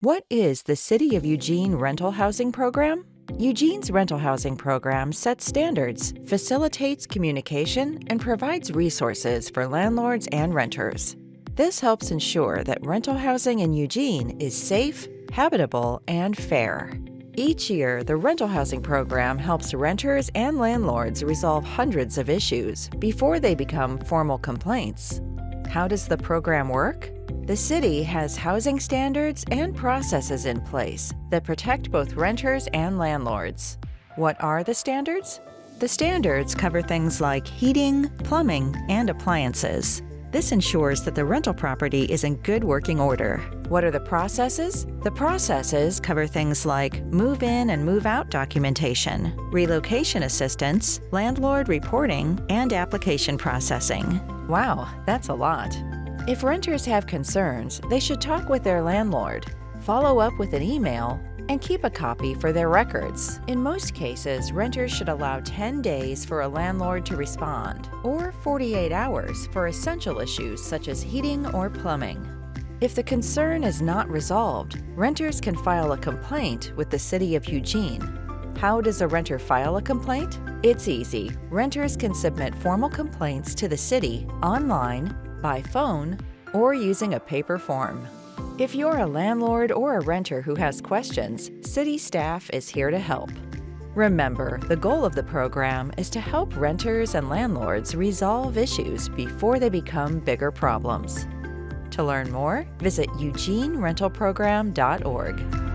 What is the City of Eugene rental housing program? Eugene's rental housing program sets standards, facilitates communication, and provides resources for landlords and renters. This helps ensure that rental housing in Eugene is safe, habitable, and fair. Each year, the rental housing program helps renters and landlords resolve hundreds of issues before they become formal complaints. How does the program work? The city has housing standards and processes in place that protect both renters and landlords. What are the standards? The standards cover things like heating, plumbing, and appliances. This ensures that the rental property is in good working order. What are the processes? The processes cover things like move-in and move-out documentation, relocation assistance, landlord reporting, and application processing. Wow, that's a lot. If renters have concerns, they should talk with their landlord, follow up with an email, and keep a copy for their records. In most cases, renters should allow 10 days for a landlord to respond, or 48 hours for essential issues such as heating or plumbing. If the concern is not resolved, renters can file a complaint with the City of Eugene. How does a renter file a complaint? It's easy. Renters can submit formal complaints to the city online, by phone, or using a paper form. If you're a landlord or a renter who has questions, city staff is here to help. Remember, the goal of the program is to help renters and landlords resolve issues before they become bigger problems. To learn more, visit eugenerentalprogram.org.